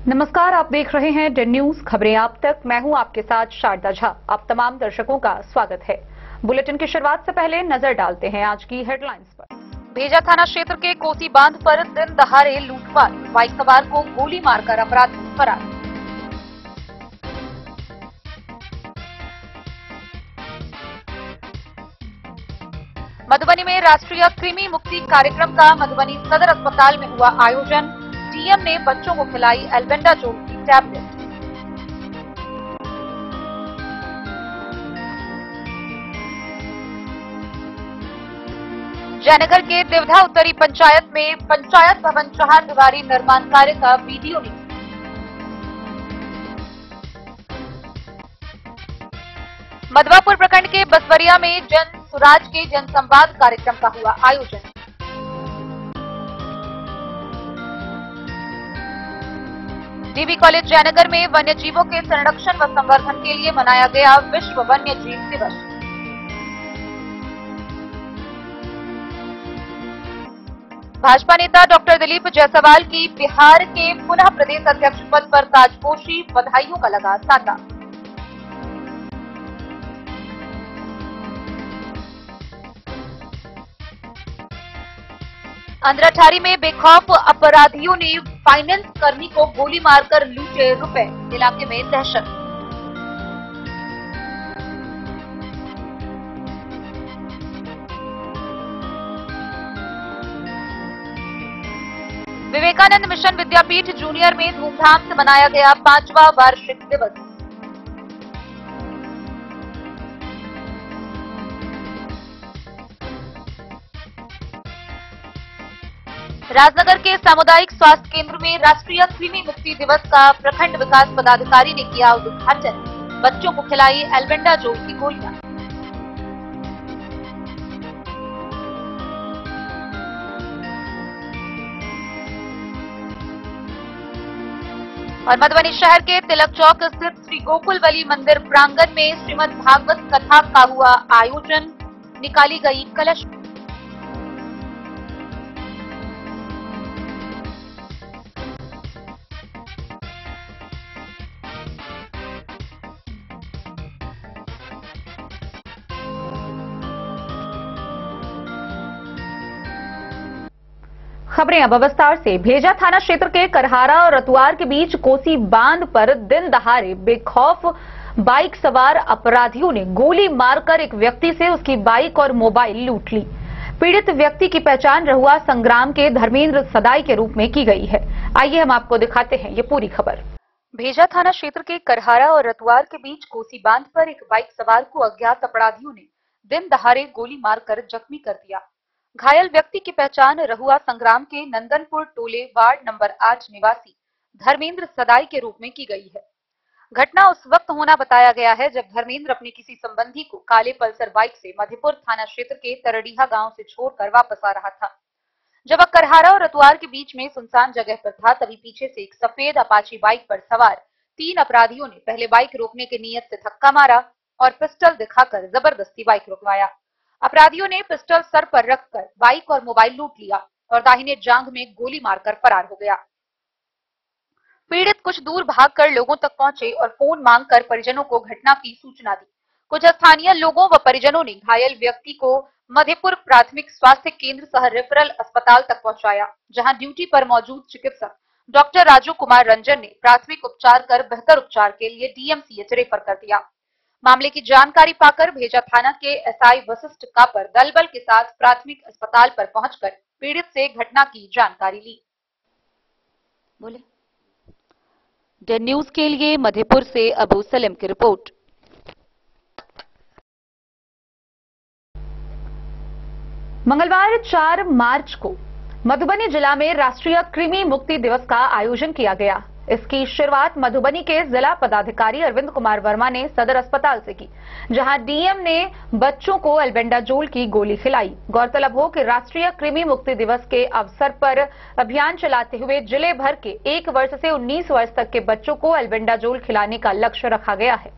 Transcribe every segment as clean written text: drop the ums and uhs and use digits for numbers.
नमस्कार, आप देख रहे हैं डेन न्यूज खबरें आप तक। मैं हूं आपके साथ शारदा झा। आप तमाम दर्शकों का स्वागत है। बुलेटिन की शुरुआत से पहले नजर डालते हैं आज की हेडलाइंस पर। भेजा थाना क्षेत्र के कोसी बांध पर दिन दहाड़े लूटपाट, बाइक सवार को गोली मारकर अपराधी फरार। मधुबनी में राष्ट्रीय कृमि मुक्ति कार्यक्रम का मधुबनी सदर अस्पताल में हुआ आयोजन। डीएम ने बच्चों को खिलाई एल्बेंडाजोल की टैबलेट। जयनगर के देवधा उत्तरी पंचायत में पंचायत भवन 4 दीवारी निर्माण कार्य का वीडियो लीक। मधवापुर प्रखंड के बसवरिया में जन सुराज के जनसंवाद कार्यक्रम का हुआ आयोजन। डीबी कॉलेज जयनगर में वन्य जीवों के संरक्षण व संवर्धन के लिए मनाया गया विश्व वन्य जीव दिवस। भाजपा नेता डॉक्टर दिलीप जायसवाल की बिहार के पुनः प्रदेश अध्यक्ष पद पर ताजपोशी, बधाइयों का लगा तांता। अंद्राठारी में बेखौफ अपराधियों ने फाइनेंस कर्मी को गोली मारकर लूटे रुपए, इलाके में दहशत। विवेकानंद मिशन विद्यापीठ जूनियर में धूमधाम से मनाया गया 5वां वार्षिक दिवस। राजनगर के सामुदायिक स्वास्थ्य केंद्र में राष्ट्रीय कृमि मुक्ति दिवस का प्रखंड विकास पदाधिकारी ने किया उद्घाटन। बच्चों को खिलाई एल्बेंडाजोल की गोलियां। और मधुबनी शहर के तिलक चौक स्थित श्री गोकुलवली मंदिर प्रांगण में श्रीमद् भागवत कथा का हुआ आयोजन। निकाली गई कलश। खबरें अब विस्तार से। भेजा थाना क्षेत्र के करहारा और रतुआर के बीच कोसी बांध पर दिन दहाड़े बेखौफ बाइक सवार अपराधियों ने गोली मारकर एक व्यक्ति से उसकी बाइक और मोबाइल लूट ली। पीड़ित व्यक्ति की पहचान रहुआ संग्राम के धर्मेंद्र सदाई के रूप में की गई है। आइए हम आपको दिखाते हैं ये पूरी खबर। भेजा थाना क्षेत्र के करहारा और रतुआर के बीच कोसी बांध पर एक बाइक सवार को अज्ञात अपराधियों ने दिन दहाड़े गोली मारकर जख्मी कर दिया। घायल व्यक्ति की पहचान रहुआ संग्राम के नंदनपुर टोले वार्ड नंबर 8 निवासी धर्मेंद्र सदाई के रूप में की गई है। घटना उस वक्त होना बताया गया है जब धर्मेंद्र अपने किसी संबंधी को काले पल्सर बाइक से मधेपुर थाना क्षेत्र के तरडीहा गांव से छोड़कर वापस आ रहा था। जब वह करहारा और रतुआर के बीच में सुनसान जगह पर था, तभी पीछे से एक सफेद अपाची बाइक पर सवार 3 अपराधियों ने पहले बाइक रोकने की नीयत से धक्का मारा और पिस्टल दिखाकर जबरदस्ती बाइक रुकवाया। अपराधियों ने पिस्टल सर पर रखकर बाइक और मोबाइल लूट लिया और दाहिने जांघ में गोली मारकर फरार हो गया। पीड़ित कुछ दूर भागकर लोगों तक पहुंचे और फोन मांगकर परिजनों को घटना की सूचना दी। कुछ स्थानीय लोगों व परिजनों ने घायल व्यक्ति को मधेपुर प्राथमिक स्वास्थ्य केंद्र सह रेफरल अस्पताल तक पहुंचाया, जहां ड्यूटी पर मौजूद चिकित्सक डॉक्टर राजू कुमार रंजन ने प्राथमिक उपचार कर बेहतर उपचार के लिए डीएमसीएच रेफर कर दिया। मामले की जानकारी पाकर भेजा थाना के एसआई वशिष्ठ कापर दल बल के साथ प्राथमिक अस्पताल पर पहुंचकर पीड़ित से घटना की जानकारी ली। बोले डेन न्यूज के लिए मधेपुर से अबू सलेम की रिपोर्ट। मंगलवार 4 मार्च को मधुबनी जिला में राष्ट्रीय कृमि मुक्ति दिवस का आयोजन किया गया। इसकी शुरुआत मधुबनी के जिला पदाधिकारी अरविंद कुमार वर्मा ने सदर अस्पताल से की, जहां डीएम ने बच्चों को एल्बेंडाजोल की गोली खिलाई। गौरतलब हो कि राष्ट्रीय कृमि मुक्ति दिवस के अवसर पर अभियान चलाते हुए जिले भर के 1 वर्ष से 19 वर्ष तक के बच्चों को एल्बेंडाजोल खिलाने का लक्ष्य रखा गया है।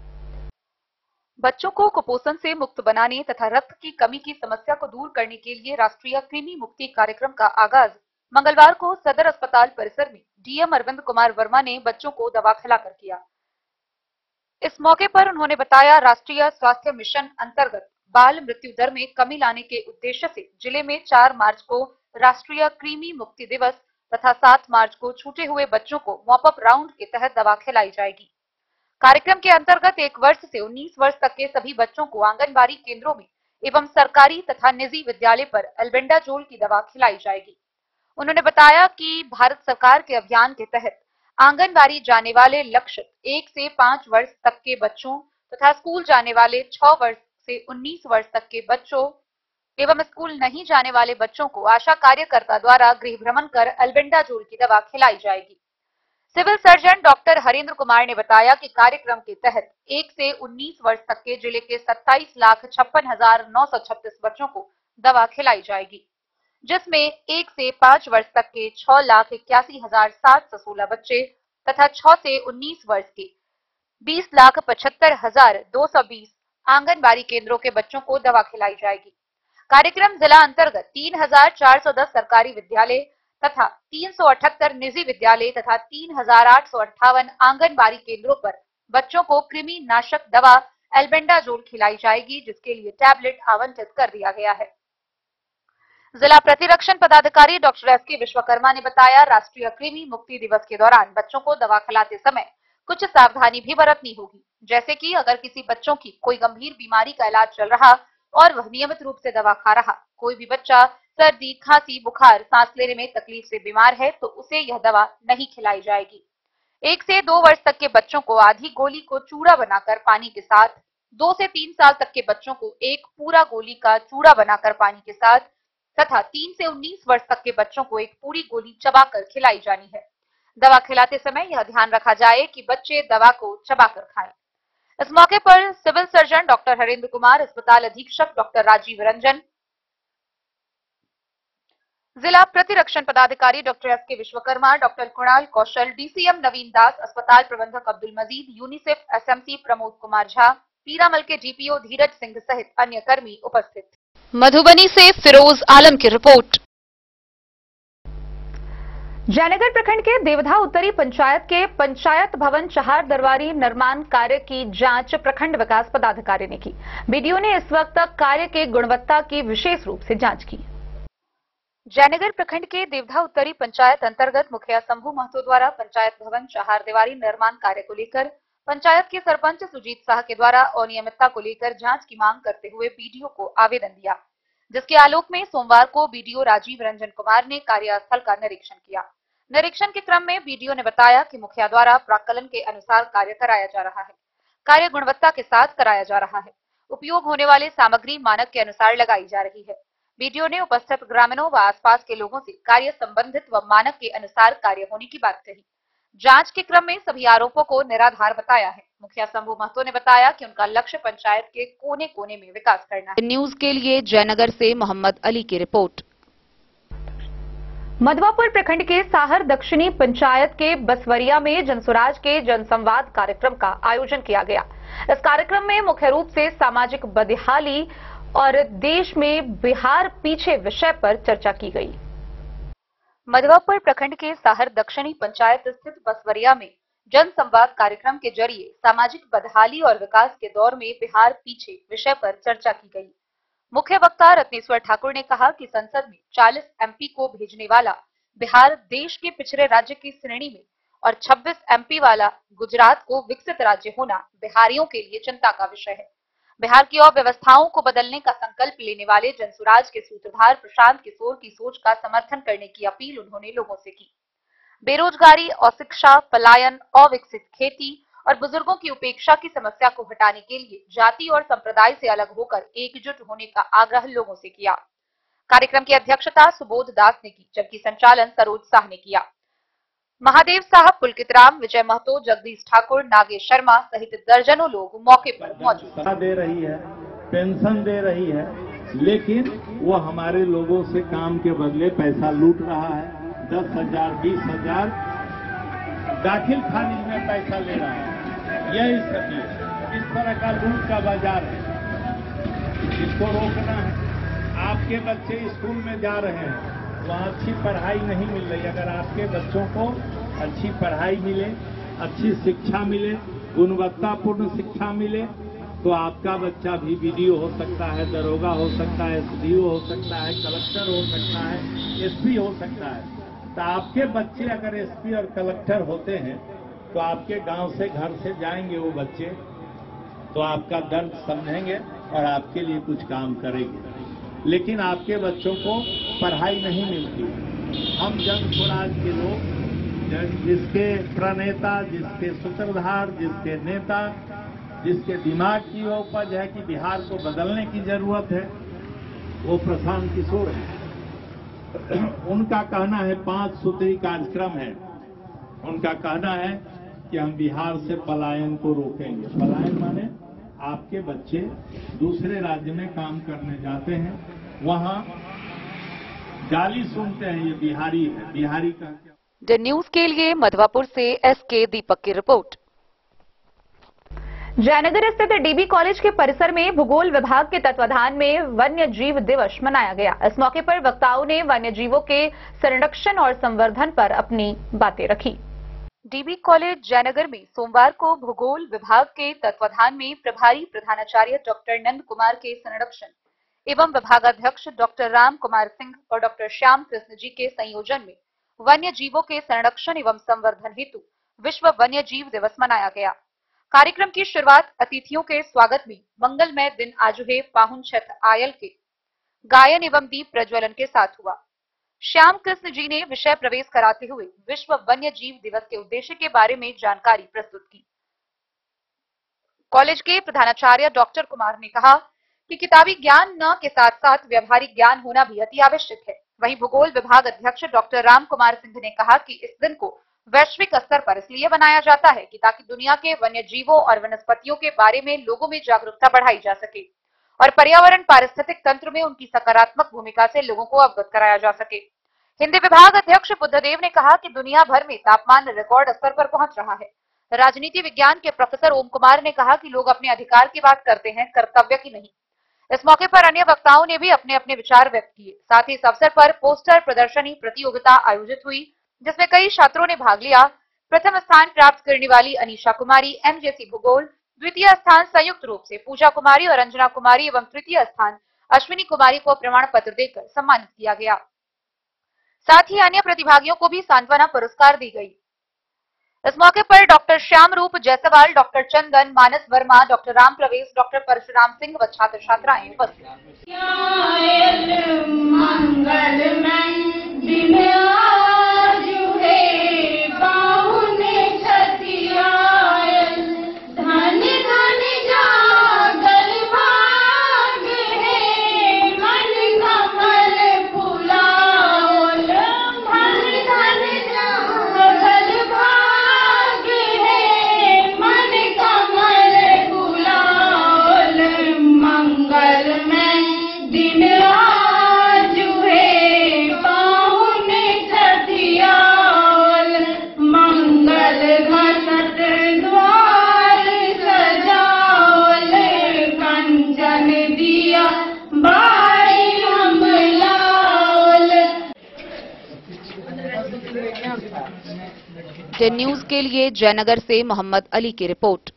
बच्चों को कुपोषण से मुक्त बनाने तथा रक्त की कमी की समस्या को दूर करने के लिए राष्ट्रीय कृमि मुक्ति कार्यक्रम का आगाज मंगलवार को सदर अस्पताल परिसर में डीएम अरविंद कुमार वर्मा ने बच्चों को दवा खिलाकर किया। इस मौके पर उन्होंने बताया, राष्ट्रीय स्वास्थ्य मिशन अंतर्गत बाल मृत्यु दर में कमी लाने के उद्देश्य से जिले में 4 मार्च को राष्ट्रीय कृमि मुक्ति दिवस तथा 7 मार्च को छूटे हुए बच्चों को मॉपअप राउंड के तहत दवा खिलाई जाएगी। कार्यक्रम के अंतर्गत 1 वर्ष से 19 वर्ष तक के सभी बच्चों को आंगनबाड़ी केंद्रों में एवं सरकारी तथा निजी विद्यालय पर एल्बेंडाजोल की दवा खिलाई जाएगी। उन्होंने बताया कि भारत सरकार के अभियान के तहत आंगनबाड़ी जाने वाले लक्षित 1 से 5 वर्ष तक के बच्चों तथा स्कूल जाने वाले 6 वर्ष से 19 वर्ष तक के बच्चों एवं स्कूल नहीं जाने वाले बच्चों को आशा कार्यकर्ता द्वारा गृह भ्रमण कर एल्बेंडाजोल की दवा खिलाई जाएगी। Civil surgeon doctor Harendra Kumar ने बताया कि कार्यक्रम के तहत 1 से 19 वर्ष तक के जिले के 27,56,936 बच्चों को दवा खिलाई जाएगी, जिसमें 1 से 5 वर्ष तक के 6,81,716 बच्चे तथा 6 से 19 वर्ष के 20,75,220 आंगनबाड़ी केंद्रों के बच्चों को दवा खिलाई जाएगी। कार्यक्रम जिला अंतर्गत 3,410 सरकारी विद्यालय तथा 378 निजी विद्यालय तथा 3,858 आंगनबाड़ी केंद्रों पर बच्चों को कृमि नाशक दवा एल्बेंडाजोल खिलाई जाएगी, जिसके लिए टैबलेट आवंटित कर दिया गया है। जिला प्रतिरक्षण पदाधिकारी डॉक्टर एस.के. विश्वकर्मा ने बताया, राष्ट्रीय कृमि मुक्ति दिवस के दौरान बच्चों को दवा खिलाते समय कुछ सावधानी भी बरतनी होगी, जैसे कि अगर किसी बच्चों की कोई गंभीर बीमारी का इलाज चल रहा और वह नियमित रूप से दवा खा रहा, कोई भी बच्चा सर्दी, खांसी, बुखार, सांस लेने में तकलीफ से बीमार है तो उसे यह दवा नहीं खिलाई जाएगी। 1 से 2 वर्ष तक के बच्चों को आधी गोली को चूड़ा बनाकर पानी के साथ, 2 से 3 साल तक के बच्चों को एक पूरा गोली का चूड़ा बनाकर पानी के साथ तथा 3 से 19 वर्ष तक के बच्चों को एक पूरी गोली चबाकर खिलाई जानी है। दवा खिलाते समय यह ध्यान रखा जाए कि बच्चे दवा को चबाकर खाएं। इस मौके पर civil surgeon doctor Harendra Kumar, अस्पताल अधीक्षक डॉक्टर राजीव रंजन, जिला प्रतिरक्षण पदाधिकारी doctor S K. Vishwakarma, doctor Kunal Kaushal, DCM Naveen Das, अस्पताल प्रबंधक अब्दुल मजीद, यूनिसेफ एसएमसी प्रमोद कुमार झा, पीरामल के डीपीओ धीरज सिंह सहित अन्य कर्मी उपस्थित। मधुबनी से फिरोज आलम की रिपोर्ट। जयनगर प्रखंड के देवधा उत्तरी पंचायत के पंचायत भवन चहार दरबारी निर्माण कार्य की जांच प्रखंड विकास पदाधिकारी ने की। बीडीओ ने इस वक्त तक कार्य के गुणवत्ता की विशेष रूप से जांच की। जयनगर प्रखंड के देवधा उत्तरी पंचायत अंतर्गत मुखिया शंभू महतो द्वारा पंचायत भवन चहार दीवारी निर्माण कार्य को लेकर पंचायत के सरपंच सुजीत शाह के द्वारा अनियमितता को लेकर जांच की मांग करते हुए बीडीओ को आवेदन दिया, जिसके आलोक में सोमवार को बीडीओ राजीव रंजन कुमार ने कार्यस्थल का निरीक्षण किया। निरीक्षण के क्रम में बीडीओ ने बताया कि मुखिया द्वारा प्राक्कलन के अनुसार कार्य कराया जा रहा है, कार्य गुणवत्ता के साथ कराया जा रहा है, उपयोग होने वाले सामग्री मानक के अनुसार लगाई जा रही है। बीडीओ ने उपस्थित ग्रामीणों व आसपास के लोगों से कार्य संबंधित व मानक के अनुसार कार्य होने की बात कही। जांच के क्रम में सभी आरोपों को निराधार बताया है। मुखिया शंभू महतो ने बताया कि उनका लक्ष्य पंचायत के कोने कोने में विकास करना है। न्यूज के लिए जयनगर से मोहम्मद अली की रिपोर्ट। मधवापुर प्रखंड के साहर दक्षिणी पंचायत के बसवरिया में जनसुराज के जनसंवाद कार्यक्रम का आयोजन किया गया। इस कार्यक्रम में मुख्य रूप से सामाजिक बदहाली और देश में बिहार पीछे विषय पर चर्चा की गई। मधवापुर प्रखंड के साहर दक्षिणी पंचायत स्थित बसवरिया में जन संवाद कार्यक्रम के जरिए सामाजिक बदहाली और विकास के दौर में बिहार पीछे विषय पर चर्चा की गई। मुख्य वक्ता रत्नेश्वर ठाकुर ने कहा कि संसद में 40 एमपी को भेजने वाला बिहार देश के पिछड़े राज्य की श्रेणी में और 26 एमपी वाला गुजरात को विकसित राज्य होना बिहारियों के लिए चिंता का विषय है। बिहार की अव्यवस्थाओं को बदलने का संकल्प लेने वाले जनसुराज के सूत्रधार प्रशांत किशोर की सोच का समर्थन करने की अपील उन्होंने लोगों से की। बेरोजगारी, अशिक्षा, पलायन, अविकसित खेती और बुजुर्गों की उपेक्षा की समस्या को हटाने के लिए जाति और संप्रदाय से अलग होकर एकजुट होने का आग्रह लोगों से किया। कार्यक्रम की अध्यक्षता सुबोध दास ने की, जबकि संचालन सरोज शाह ने किया। महादेव साहब, पुलकित राम, विजय महतो, जगदीश ठाकुर, नागेश शर्मा सहित दर्जनों लोग मौके पर मौजूद दे रही है, पेंशन दे रही है, लेकिन वो हमारे लोगों से काम के बदले पैसा लूट रहा है। 10,000, 20,000 दाखिल खारिज में पैसा ले रहा है। यह स्थिति है। इस तरह का लूट का बाजार है, इसको रोकना है। आपके बच्चे स्कूल में जा रहे हैं, वहाँ अच्छी पढ़ाई नहीं मिल रही। अगर आपके बच्चों को अच्छी पढ़ाई मिले, अच्छी शिक्षा मिले, गुणवत्तापूर्ण शिक्षा मिले, तो आपका बच्चा भी बीडीओ हो सकता है, दरोगा हो सकता है, एसडीओ हो सकता है, कलेक्टर हो सकता है, एसपी हो सकता है। तो आपके बच्चे अगर एसपी और कलेक्टर होते हैं तो आपके गांव से, घर से जाएंगे वो बच्चे, तो आपका दर्द समझेंगे और आपके लिए कुछ काम करेंगे। लेकिन आपके बच्चों को पढ़ाई नहीं मिलती। हम जन स्वराज के लोग, जिसके प्रणेता, जिसके सूत्रधार, जिसके नेता, जिसके दिमाग की वो उपज है कि बिहार को बदलने की जरूरत है, वो प्रशांत किशोर है। उनका कहना है 5 सूत्री कार्यक्रम है। उनका कहना है कि हम बिहार से पलायन को रोकेंगे। पलायन माने आपके बच्चे दूसरे राज्य में काम करने जाते हैं, वहां गाली सुनते हैं, ये बिहारी है, बिहारी का। द न्यूज के लिए मधवापुर से एसके दीपक की रिपोर्ट। जयनगर स्थित डीबी कॉलेज के परिसर में भूगोल विभाग के तत्वाधान में वन्य जीव दिवस मनाया गया। इस मौके पर वक्ताओं ने वन्य जीवों के संरक्षण और संवर्धन पर अपनी बातें रखी। डीबी कॉलेज जयनगर में सोमवार को भूगोल विभाग के तत्वाधान में प्रभारी प्रधानाचार्य डॉक्टर नंद कुमार के संरक्षण एवं विभागाध्यक्ष डॉक्टर राम कुमार सिंह और डॉक्टर श्याम कृष्ण जी के संयोजन में वन्य जीवों के संरक्षण एवं संवर्धन हेतु विश्व वन्य जीव दिवस मनाया गया। कार्यक्रम की शुरुआत अतिथियों के स्वागत में मंगलमय दिन आजुहे पाहुन छठ आयल के गायन एवं दीप प्रज्वलन के साथ हुआ। श्याम कृष्ण जी ने विषय प्रवेश कराते हुए विश्व वन्य जीव दिवस के उद्देश्य के बारे में जानकारी प्रस्तुत की। कॉलेज के प्रधानाचार्य डॉक्टर कुमार ने कहा कि किताबी ज्ञान न के साथ साथ व्यवहारिक ज्ञान होना भी अति आवश्यक है। वहीं भूगोल विभाग अध्यक्ष डॉक्टर राम कुमार सिंह ने कहा कि इस दिन को वैश्विक स्तर पर इसलिए बनाया जाता है कि ताकि दुनिया के वन्य जीवों और वनस्पतियों के बारे में लोगों में जागरूकता बढ़ाई जा सके और पर्यावरण पारिस्थितिक तंत्र में उनकी सकारात्मक भूमिका से लोगों को अवगत कराया जा सके। हिंदी विभाग अध्यक्ष बुद्धदेव ने कहा कि दुनिया भर में तापमान रिकॉर्ड स्तर पर पहुंच रहा है। राजनीति विज्ञान के प्रोफेसर ओम कुमार ने कहा कि लोग अपने अधिकार की बात करते हैं, कर्तव्य की नहीं। इस मौके पर अन्य वक्ताओं ने भी अपने अपने विचार व्यक्त किए। साथ ही इस अवसर पर पोस्टर प्रदर्शनी प्रतियोगिता आयोजित हुई, जिसमें कई छात्रों ने भाग लिया। प्रथम स्थान प्राप्त करने वाली अनीशा कुमारी एमजेसी भूगोल, द्वितीय स्थान संयुक्त रूप से पूजा कुमारी और अंजना कुमारी एवं तृतीय स्थान अश्विनी कुमारी को प्रमाण पत्र देकर सम्मानित किया गया। साथ ही अन्य प्रतिभागियों को भी सांत्वना पुरस्कार दी गई। इस मौके पर डॉक्टर श्याम रूप जायसवाल, डॉक्टर चंदन, मानस वर्मा, डॉक्टर राम प्रवेश, डॉक्टर परशुराम सिंह व छात्र छात्राएं उपस्थित। न्यूज के लिए जयनगर से मोहम्मद अली की रिपोर्ट।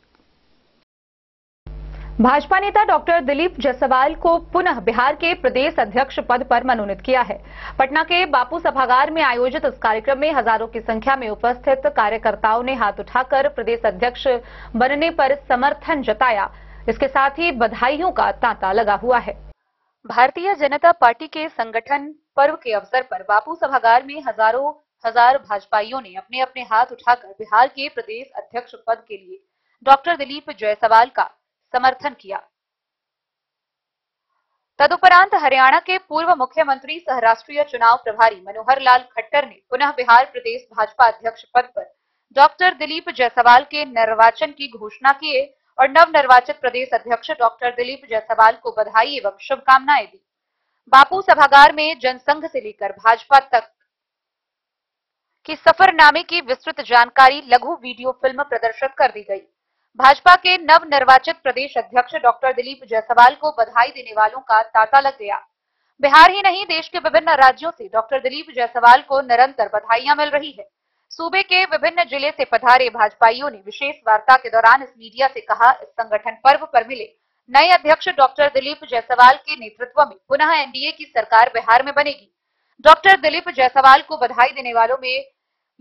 भाजपा नेता डॉक्टर दिलीप जायसवाल को पुनः बिहार के प्रदेश अध्यक्ष पद पर मनोनीत किया है। पटना के बापू सभागार में आयोजित इस कार्यक्रम में हजारों की संख्या में उपस्थित कार्यकर्ताओं ने हाथ उठाकर प्रदेश अध्यक्ष बनने पर समर्थन जताया। इसके साथ ही बधाइयों का तांता लगा हुआ है। भारतीय जनता पार्टी के संगठन पर्व के अवसर पर बापू सभागार में हजारों भाजपाइयों ने अपने अपने हाथ उठाकर बिहार के प्रदेश अध्यक्ष पद के लिए डॉक्टर दिलीप जायसवाल का समर्थन किया। तदुपरांत हरियाणा के पूर्व मुख्यमंत्री सह राष्ट्रीय चुनाव प्रभारी मनोहर लाल खट्टर ने पुनः बिहार प्रदेश भाजपा अध्यक्ष पद पर डॉक्टर दिलीप जायसवाल के निर्वाचन की घोषणा किए और नवनिर्वाचित प्रदेश अध्यक्ष डॉक्टर दिलीप जायसवाल को बधाई एवं शुभकामनाएं दी। बापू सभागार में जनसंघ से लेकर भाजपा तक की सफरनामे की विस्तृत जानकारी लघु वीडियो फिल्म प्रदर्शित कर दी गई। भाजपा के नवनिर्वाचित प्रदेश अध्यक्ष डॉक्टर दिलीप जायसवाल को बधाई देने वालों का तांता लग गया। बिहार ही नहीं, देश के विभिन्न राज्यों से डॉक्टर दिलीप जायसवाल को निरंतर बधाइयां मिल रही है। सूबे के विभिन्न जिले से पधारे भाजपाइयों ने विशेष वार्ता के दौरान इस मीडिया से कहा, इस संगठन पर्व पर मिले नए अध्यक्ष डॉक्टर दिलीप जायसवाल के नेतृत्व में पुनः एनडीए की सरकार बिहार में बनेगी। डॉक्टर दिलीप जायसवाल को बधाई देने वालों में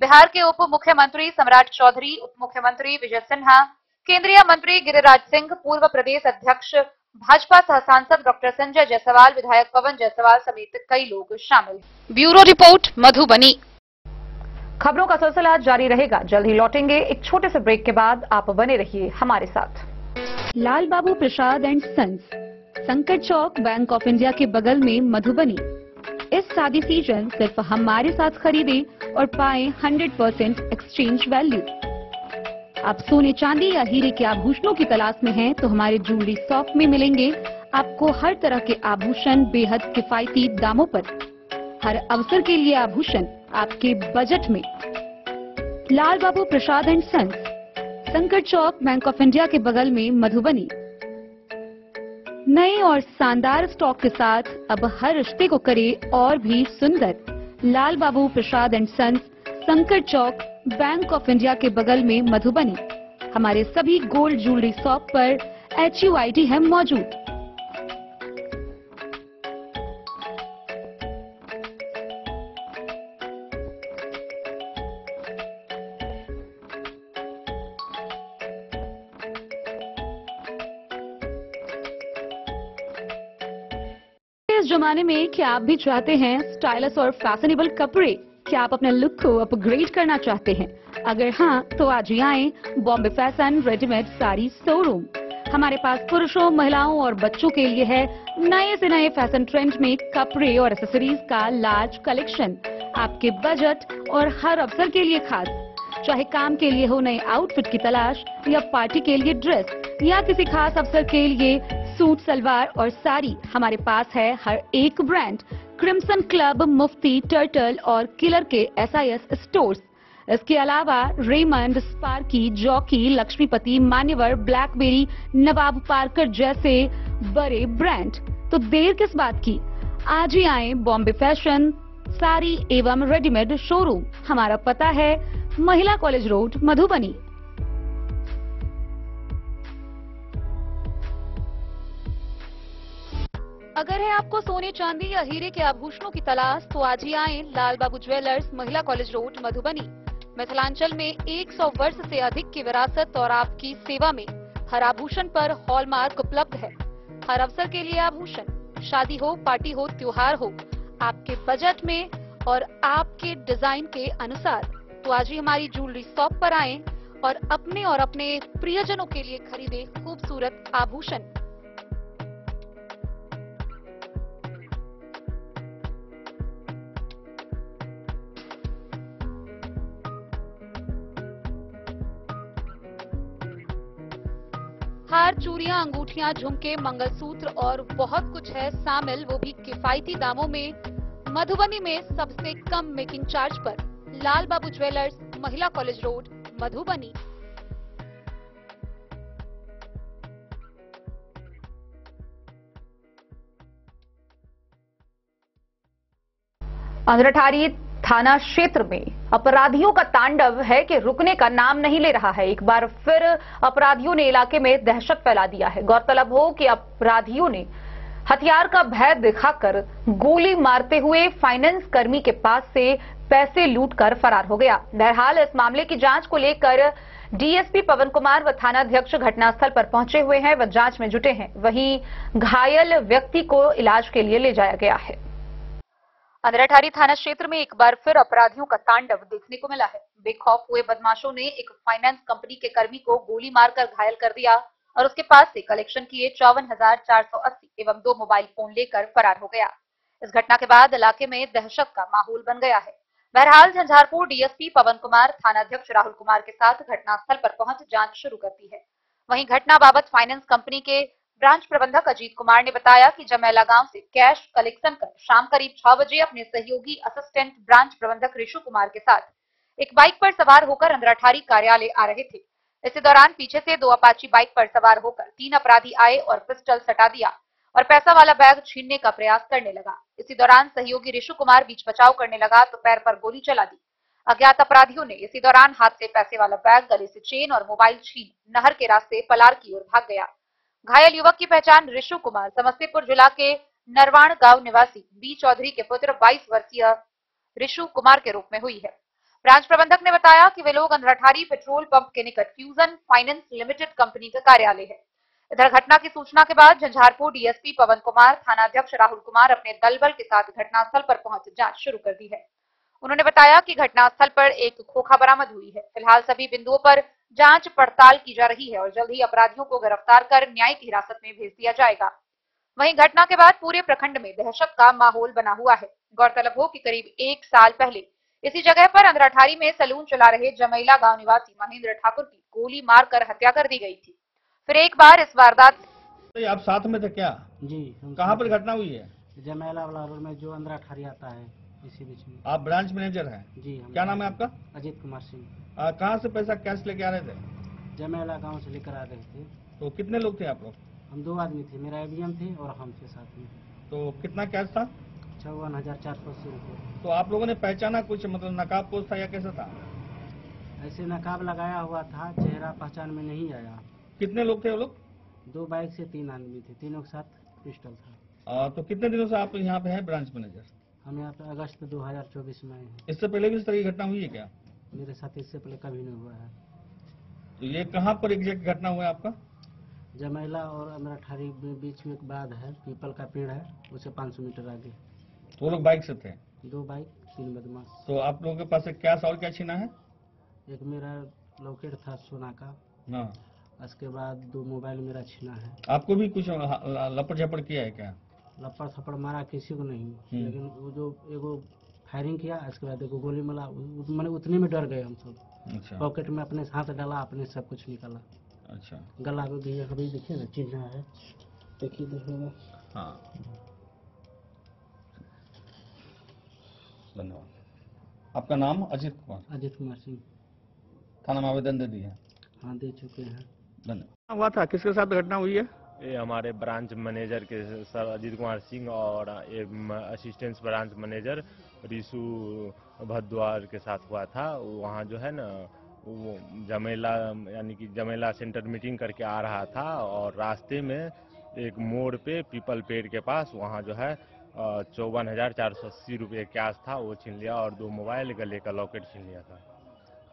बिहार के उप मुख्यमंत्री सम्राट चौधरी, उप मुख्यमंत्री विजय सिन्हा, केंद्रीय मंत्री गिरिराज सिंह, पूर्व प्रदेश अध्यक्ष भाजपा सह सांसद डॉक्टर संजय जायसवाल, विधायक पवन जायसवाल समेत कई लोग शामिल। Bureau report, Madhubani. खबरों का सिलसिला जारी रहेगा, जल्द ही लौटेंगे एक छोटे से ब्रेक के बाद। आप बने रहिए हमारे साथ। लाल बाबू प्रसाद एंड सन्स, संकट चौक, बैंक ऑफ इंडिया के बगल में, मधुबनी। इस शादी सीजन सिर्फ हमारे साथ खरीदे और पाएं 100% एक्सचेंज वैल्यू। आप सोने चांदी या हीरे के आभूषणों की तलाश में हैं तो हमारे ज्वेलरी शॉप में मिलेंगे आपको हर तरह के आभूषण बेहद किफायती दामों पर। हर अवसर के लिए आभूषण आपके बजट में। लाल बाबू प्रसाद एंड सन्स, संकट चौक, बैंक ऑफ इंडिया के बगल में, मधुबनी। नए और शानदार स्टॉक के साथ अब हर रिश्ते को करे और भी सुंदर। लाल बाबू प्रसाद एंड सन्स, संकट चौक, बैंक ऑफ इंडिया के बगल में, मधुबनी। हमारे सभी गोल्ड ज्वेलरी शॉप पर HUID है मौजूद। इस जमाने में क्या आप भी चाहते हैं स्टाइलिश और फैशनेबल कपड़े? क्या आप अपने लुक को अपग्रेड करना चाहते हैं? अगर हाँ, तो आज ही आएं Bombay fashion readymade sari showroom. हमारे पास पुरुषों, महिलाओं और बच्चों के लिए है नए से नए फैशन ट्रेंड में कपड़े और एक्सेसरीज का लार्ज कलेक्शन। आपके बजट और हर अवसर के लिए खास। चाहे काम के लिए हो नए आउटफिट की तलाश, या पार्टी के लिए ड्रेस, या किसी खास अवसर के लिए सूट, सलवार और साड़ी, हमारे पास है हर एक ब्रांड। क्रिम्सन क्लब, मुफ्ती, टर्टल और किलर के SIS स्टोर्स। इसके अलावा रेमंड, स्पार्की, जॉकी, लक्ष्मीपति, मान्यवर, ब्लैकबेरी, नवाब पार्कर जैसे बड़े ब्रांड। तो देर किस बात की, आज ही आए बॉम्बे फैशन साड़ी एवं रेडीमेड शोरूम। हमारा पता है महिला कॉलेज रोड, मधुबनी। अगर है आपको सोने चांदी या हीरे के आभूषणों की तलाश तो आज ही आएं लाल बाबू ज्वेलर्स, महिला कॉलेज रोड, मधुबनी। मिथिलांचल में 100 वर्ष से अधिक की विरासत और आपकी सेवा में हर आभूषण पर हॉलमार्क उपलब्ध है। हर अवसर के लिए आभूषण, शादी हो, पार्टी हो, त्योहार हो, आपके बजट में और आपके डिजाइन के अनुसार। तो आज ही हमारी ज्वेलरी शॉप पर आएं और अपने प्रियजनों के लिए खरीदे खूबसूरत आभूषण। हार, चूड़ियां, अंगूठियां, झुमके, मंगलसूत्र और बहुत कुछ है शामिल, वो भी किफायती दामों में। मधुबनी में सबसे कम मेकिंग चार्ज पर। लाल बाबू ज्वेलर्स, महिला कॉलेज रोड, मधुबनी। अंधराठारी थाना क्षेत्र में अपराधियों का तांडव है कि रुकने का नाम नहीं ले रहा है। एक बार फिर अपराधियों ने इलाके में दहशत फैला दिया है। गौरतलब हो कि अपराधियों ने हथियार का भय दिखाकर गोली मारते हुए फाइनेंस कर्मी के पास से पैसे लूटकर फरार हो गया। बहरहाल इस मामले की जांच को लेकर डीएसपी पवन कुमार व थानाध्यक्ष घटनास्थल पर पहुंचे हुए हैं व जांच में जुटे हैं। वहीं घायल व्यक्ति को इलाज के लिए ले जाया गया है। अंधराठारी थाना क्षेत्र में एक बार फिर अपराधियों का तांडव देखने को मिला है। बेखौफ हुए बदमाशों ने एक फाइनेंस कंपनी के कर्मी को गोली मारकर घायल कर दिया और उसके पास से कलेक्शन किए 54,480 एवं 2 मोबाइल फोन लेकर फरार हो गया। इस घटना के बाद इलाके में दहशत का माहौल बन गया है। बहरहाल झंझारपुर डीएसपी पवन कुमार थानाध्यक्ष राहुल कुमार के साथ घटनास्थल पर पहुंच जांच शुरू कर दी है। वहीं घटना बाबत फाइनेंस कंपनी के ब्रांच प्रबंधक अजीत कुमार ने बताया कि जमैला गांव से कैश कलेक्शन कर शाम करीब 6 बजे अपने सहयोगी असिस्टेंट ब्रांच प्रबंधक ऋषु कुमार के साथ एक बाइक पर सवार होकर अंधराठारी कार्यालय आ रहे थे। इसी दौरान पीछे से 2 अपाची बाइक पर सवार होकर 3 अपराधी आए और पिस्टल सटा दिया और पैसा वाला बैग छीनने का प्रयास करने लगा। इसी दौरान सहयोगी ऋषु कुमार बीच बचाव करने लगा तो पैर पर गोली चला दी। अज्ञात अपराधियों ने इसी दौरान हाथ से पैसे वाला बैग, गले से चेन और मोबाइल छीन नहर के रास्ते पलार की ओर भाग गया। घायल युवक की पहचान ऋषु कुमार समस्तीपुर जिला के नरवाण गांव निवासी बी चौधरी के पुत्र 22 वर्षीय ऋषु कुमार के रूप में हुई है। ब्रांच प्रबंधक ने बताया कि वे लोग अंधराठारी पेट्रोल पंप के निकट फ्यूजन फाइनेंस लिमिटेड कंपनी का कार्यालय है। इधर घटना की सूचना के बाद झंझारपुर डीएसपी पवन कुमार, थानाध्यक्ष राहुल कुमार अपने दलबल के साथ घटनास्थल पर पहुंच जांच शुरू कर दी है। उन्होंने बताया कि घटनास्थल पर एक खोखा बरामद हुई है। फिलहाल सभी बिंदुओं पर जांच पड़ताल की जा रही है और जल्द ही अपराधियों को गिरफ्तार कर न्यायिक हिरासत में भेज दिया जाएगा। वहीं घटना के बाद पूरे प्रखंड में दहशत का माहौल बना हुआ है। गौरतलब हो कि करीब 1 साल पहले इसी जगह पर अंधराठारी में सैलून चला रहे जमैला गांव निवासी महेंद्र ठाकुर की गोली मारकर हत्या कर दी गई थी। फिर एक बार इस वारदात तो आप साथ में थे क्या? जी। कहाँ पर घटना हुई है? जमैला वाला रोड में जो अंधराठारी आता है इसी बीच में। आप ब्रांच मैनेजर हैं? जी। क्या नाम है आपका? अजीत कुमार सिंह। कहाँ से पैसा कैश लेके आ रहे थे? जमैला गांव से लेकर आ रहे थे। तो कितने लोग थे आप लोग? हम 2 आदमी थे, मेरा एबीएम थे और हम थे साथ में। तो कितना कैश था? 54,480 रुपये। तो आप लोगों ने पहचाना कुछ, मतलब नकाब पोस्ट था या कैसा था? ऐसे नकाब लगाया हुआ था, चेहरा पहचान में नहीं आया। कितने लोग थे वो लोग? 2 बाइक से 3 आदमी थे, तीनों के साथ पिस्टल था। तो कितने दिनों से आप यहाँ पे हैं ब्रांच मैनेजर? हम यहाँ पे अगस्त 2024 में आए हैं। इससे पहले भी इस तरह की घटना हुई है क्या? मेरे साथ इससे पहले कभी नहीं हुआ है। तो ये कहाँ पर एग्जैक्ट घटना हुआ है आपका? जमैला और अंधराठारी बीच में एक बाध है, पीपल का पेड़ है, उसे 500 मीटर आगे। वो लोग बाइक से थे? 2 बाइक 3 बदमाश। तो आप लोगों के पास कैश और क्या छीना है? एक मेरा लॉकेट था सोना का। हाँ। उसके बाद 2 मोबाइल मेरा छीना है। आपको भी कुछ लपड़ झपड़ किया है क्या? लपड़ थप्पड़ मारा किसी को नहीं, लेकिन वो जो एगो फायरिंग किया, उसके बाद एगो गोली मारा, मैंने उतने में डर गए हम सब। अच्छा। पॉकेट में अपने हाथ डाला, अपने सब कुछ निकाला। अच्छा। गला में भी अभी देखिए ना चिन्ह है, देखिए देखिएगा। हाँ, धन्यवाद। आपका नाम? अजीत कुमार। अजीत कुमार सिंह। थाना में आवेदन दे दिया? हाँ, दे चुके हैं। धन्यवाद। हुआ था, किसके साथ घटना हुई है? ये हमारे ब्रांच मैनेजर के सर अजीत कुमार सिंह और असिस्टेंट ब्रांच मैनेजर ऋषु भद्वार के साथ हुआ था। वहाँ जो है ना, वो जमैला यानी कि जमैला सेंटर मीटिंग करके आ रहा था और रास्ते में एक मोड़ पे पीपल पेड़ के पास वहाँ जो है 54,480 रुपये कैश था, वो छीन लिया और 2 मोबाइल, गले का लॉकेट छीन लिया था।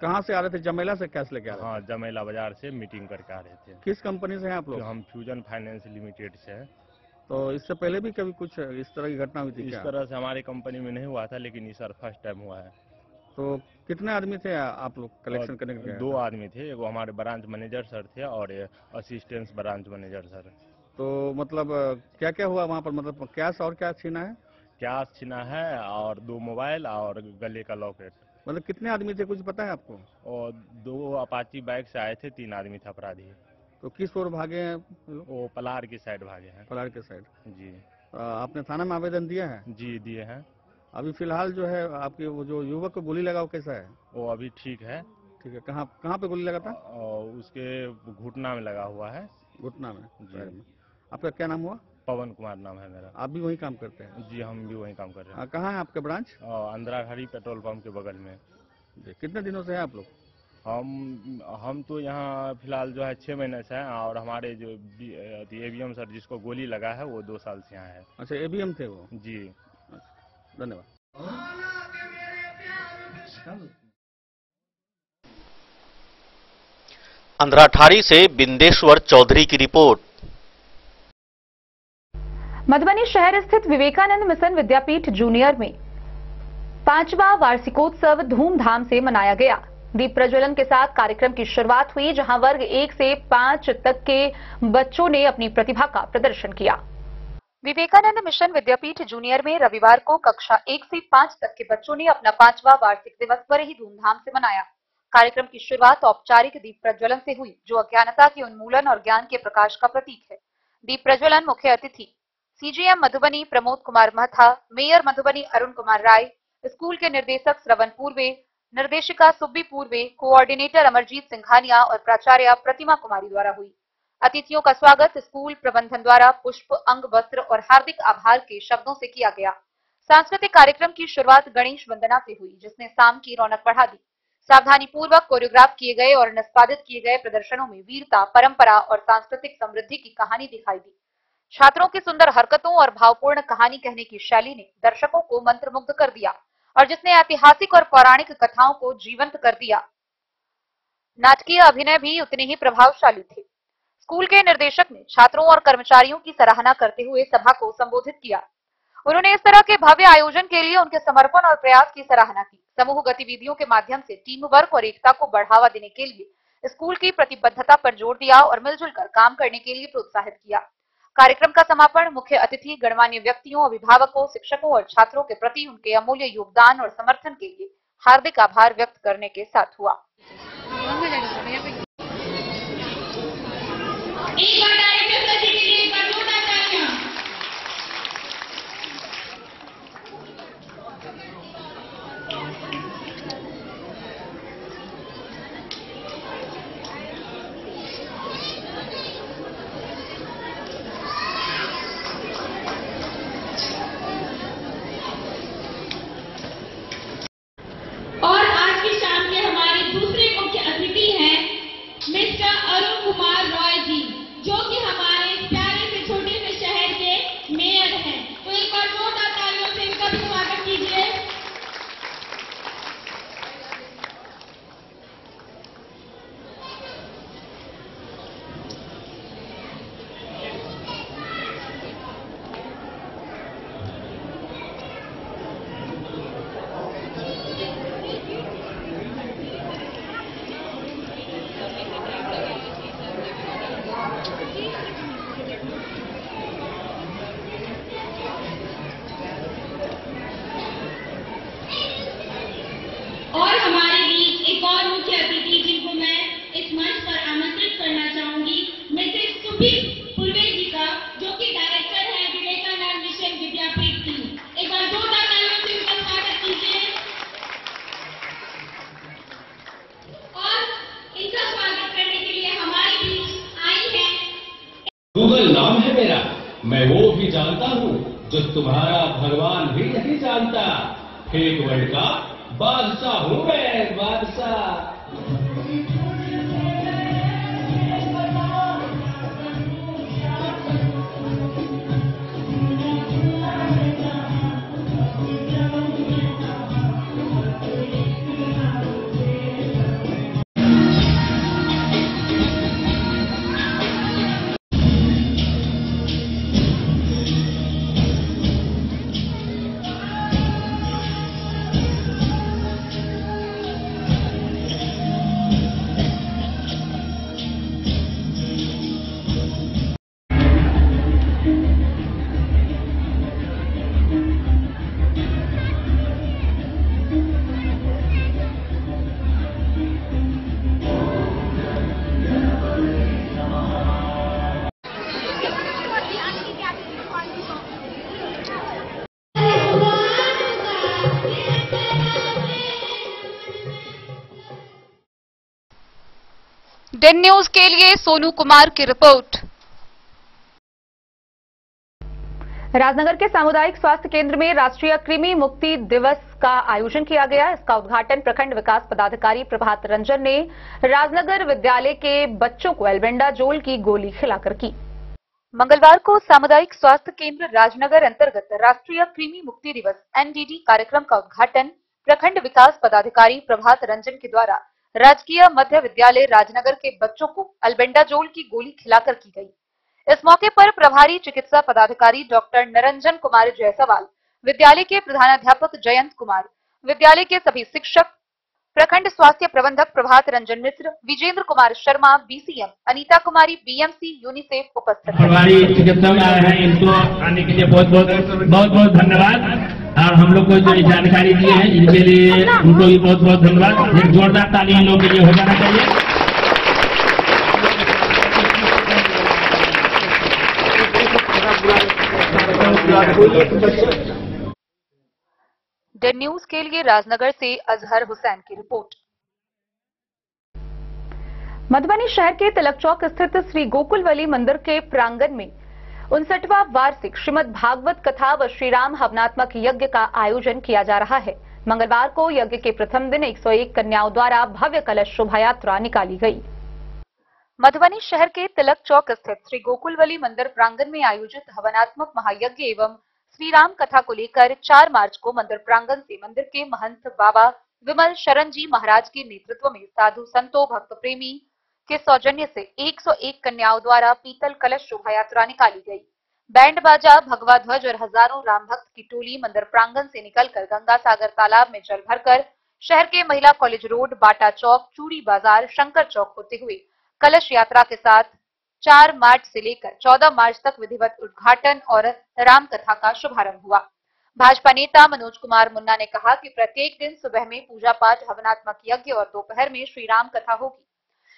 कहाँ से आ रहे थे? जमैला से कैश लेके आ रहे थे? हाँ, जमैला बाजार से मीटिंग करके आ रहे थे। किस कंपनी से हैं आप लोग? हम फ्यूजन फाइनेंस लिमिटेड से हैं। तो इससे पहले भी कभी कुछ इस तरह की घटना हुई थी इस क्या? तरह से हमारी कंपनी में नहीं हुआ था, लेकिन इस बार फर्स्ट टाइम हुआ है। तो कितने आदमी थे आप लोग कलेक्शन करने के? 2 आदमी थे, एगो हमारे ब्रांच मैनेजर सर थे और असिस्टेंट ब्रांच मैनेजर सर। तो मतलब क्या क्या हुआ वहाँ पर? मतलब कैश और क्या छीना है? कैश छीना है और 2 मोबाइल और गले का लॉकेट। मतलब कितने आदमी थे, कुछ पता है आपको? और 2 अपाची बाइक से आए थे, 3 आदमी था अपराधी। तो किस ओर भागे हैं लोग? वो पलार की साइड भागे हैं। पलार के साइड। जी। आपने थाना में आवेदन दिया है? जी, दिए हैं। अभी फिलहाल जो है आपके वो जो युवक को गोली लगा वो कैसा है? वो अभी ठीक है। ठीक है। कहाँ कहाँ पे गोली लगा था? और उसके घुटना में लगा हुआ है। घुटना में? जी। आपका क्या नाम हुआ? पवन कुमार नाम है मेरा। आप भी वही काम करते हैं? जी, हम भी वही काम कर रहे हैं। कहाँ है आपका ब्रांच? अंधराठारी पेट्रोल पंप के बगल में। जी। कितने दिनों से हैं आप लोग? हम तो यहाँ फिलहाल जो है 6 महीने से हैं और हमारे जो एबीएम सर जिसको गोली लगा है वो 2 साल से यहाँ है। अच्छा, एबीएम थे वो? जी। धन्यवाद। अंधराठारी से बिंदेश्वर चौधरी की रिपोर्ट। मधुबनी शहर स्थित विवेकानंद मिशन विद्यापीठ जूनियर में 5वां वार्षिकोत्सव धूमधाम से मनाया गया। दीप प्रज्वलन के साथ कार्यक्रम की शुरुआत हुई, जहां वर्ग 1 से 5 तक के बच्चों ने अपनी प्रतिभा का प्रदर्शन किया। विवेकानंद मिशन विद्यापीठ जूनियर में रविवार को कक्षा 1 से 5 तक के बच्चों ने अपना 5वां वार्षिक दिवस बड़े ही धूमधाम से मनाया। कार्यक्रम की शुरुआत औपचारिक दीप प्रज्वलन से हुई, जो अज्ञानता के उन्मूलन और ज्ञान के प्रकाश का प्रतीक है। दीप प्रज्वलन मुख्य अतिथि CGM Madhubani Pramod Kumar Mahatha, mayor Madhubani Arun Kumar Rai, school के निर्देशक श्रवण पूर्वे, निर्देशिका सुब्बी पूर्वे, कोऑर्डिनेटर अमरजीत सिंघानिया और प्राचार्य प्रतिमा कुमारी द्वारा हुई। अतिथियों का स्वागत स्कूल प्रबंधन द्वारा पुष्प, अंग वस्त्र और हार्दिक आभार के शब्दों से किया गया। सांस्कृतिक कार्यक्रम की शुरुआत गणेश वंदना से हुई, जिसने शाम की रौनक बढ़ा दी। सावधानी पूर्वक कोरियोग्राफ किए गए और निष्पादित किए गए प्रदर्शनों में वीरता, परंपरा और सांस्कृतिक समृद्धि की कहानी दिखाई दी। छात्रों की सुंदर हरकतों और भावपूर्ण कहानी कहने की शैली ने दर्शकों को मंत्रमुग्ध कर दिया और जिसने ऐतिहासिक और पौराणिक कथाओं को जीवंत कर दिया। नाटकीय अभिनय भी उतने ही प्रभावशाली थे। स्कूल के निर्देशक ने छात्रों और कर्मचारियों की सराहना करते हुए सभा को संबोधित किया। उन्होंने इस तरह के भव्य आयोजन के लिए उनके समर्पण और प्रयास की सराहना की। समूह गतिविधियों के माध्यम से टीम वर्क और एकता को बढ़ावा देने के लिए स्कूल की प्रतिबद्धता पर जोर दिया और मिलजुल कर काम करने के लिए प्रोत्साहित किया। कार्यक्रम का समापन मुख्य अतिथि, गणमान्य व्यक्तियों, अभिभावकों, शिक्षकों और छात्रों के प्रति उनके अमूल्य योगदान और समर्थन के लिए हार्दिक आभार व्यक्त करने के साथ हुआ। और आज की शाम के हमारे दूसरे मुख्य अतिथि हैं मिस्टर अरुण कुमार रॉय जी, जो कि हमारे प्यारे से छोटे से शहर के मेयर हैं। तो एक बार जोरदार तालियों से इनका भी स्वागत कीजिए। और हमारे बीच एक और मुख्य अतिथि जिनको मैं इस मंच पर आमंत्रित करना चाहूंगी, मिसेस सुभी पूर्वे जी का, जो कि डायरेक्टर है विवेकानंद मिशन विद्यापीठ की। एक बार जोरदार तालियों से उनका स्वागत कीजिए। और इनका स्वागत करने के लिए हमारे बीच आई है। गूगल नाम है मेरा, मैं वो भी जानता हूँ जो तुम्हारा भगवान भी नहीं जानता। फेक वर्ल्ड का बादशाह हूँ मैं, बादशाह। डेन न्यूज के लिए सोनू कुमार की रिपोर्ट। राजनगर के सामुदायिक स्वास्थ्य केंद्र में राष्ट्रीय कृमि मुक्ति दिवस का आयोजन किया गया। इसका उद्घाटन प्रखंड विकास पदाधिकारी प्रभात रंजन ने राजनगर विद्यालय के बच्चों को एल्बेंडाजोल की गोली खिलाकर की। मंगलवार को सामुदायिक स्वास्थ्य केंद्र राजनगर अंतर्गत राष्ट्रीय कृमि मुक्ति दिवस NDD कार्यक्रम का उद्घाटन प्रखंड विकास पदाधिकारी प्रभात रंजन के द्वारा राजकीय मध्य विद्यालय राजनगर के बच्चों को एल्बेंडाजोल की गोली खिलाकर की गई। इस मौके पर प्रभारी चिकित्सा पदाधिकारी डॉक्टर निरंजन कुमार जायसवाल, विद्यालय के प्रधानाध्यापक जयंत कुमार, विद्यालय के सभी शिक्षक, प्रखंड स्वास्थ्य प्रबंधक प्रभात रंजन मिश्र, विजेंद्र कुमार शर्मा, BCM, अनीता कुमारी, BMC, यूनिसेफ उपस्थित। प्रभारी चिकित्सक आए हैं, इनको आने के लिए बहुत बहुत धन्यवाद। और हम लोग को जो जानकारी दी है इनके लिए उनको भी बहुत बहुत धन्यवाद। एक जोरदार ताली इन लोगों के लिए हो जाना चाहिए। डेन न्यूज के लिए राजनगर से अजहर हुसैन की रिपोर्ट। मधुबनी शहर के तिलक चौक स्थित श्री गोकुलवली मंदिर के प्रांगण में 59वां वार्षिक श्रीमद् भागवत कथा व श्रीराम हवनात्मक यज्ञ का आयोजन किया जा रहा है। मंगलवार को यज्ञ के प्रथम दिन 101 कन्याओं द्वारा भव्य कलश शोभा यात्रा निकाली गई। मधुबनी शहर के तिलक चौक स्थित श्री गोकुलवली मंदिर प्रांगण में आयोजित हवनात्मक महायज्ञ एवं श्री राम कथा को लेकर 4 मार्च को मंदिर प्रांगण से मंदिर के महंत बाबा विमल शरण जी महाराज के नेतृत्व में साधु संतों भक्त प्रेमी के सौजन्य से 101 कन्याओं द्वारा पीतल कलश शोभा यात्रा निकाली गई। बैंड बाजा, भगवा ध्वज और हजारों राम भक्त की टोली मंदिर प्रांगण से निकलकर गंगा सागर तालाब में जल भरकर शहर के महिला कॉलेज रोड, बाटा चौक, चूड़ी बाजार, शंकर चौक होते हुए कलश यात्रा के साथ 4 मार्च से लेकर 14 मार्च तक विधिवत उद्घाटन और राम कथा का शुभारंभ हुआ। भाजपा नेता मनोज कुमार मुन्ना ने कहा कि प्रत्येक दिन सुबह में पूजा पाठ, हवनात्मक यज्ञ और दोपहर में श्री राम कथा होगी।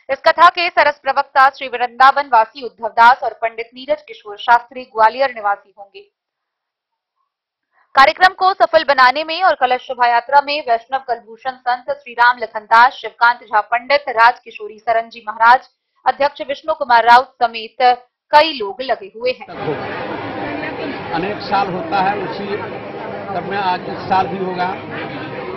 इस कथा के सरस प्रवक्ता श्री वृंदावन वासी उद्धव दास और पंडित नीरज किशोर शास्त्री ग्वालियर निवासी होंगे। कार्यक्रम को सफल बनाने में और कलश शोभा यात्रा में वैष्णव कलभूषण संत श्री राम लखन दास, शिवकांत झा पंडित, राज किशोरी सरन जी महाराज, अध्यक्ष विष्णु कुमार राउत समेत कई लोग लगे हुए हैं। अनेक साल होता है, उसी सब में आज इस साल भी होगा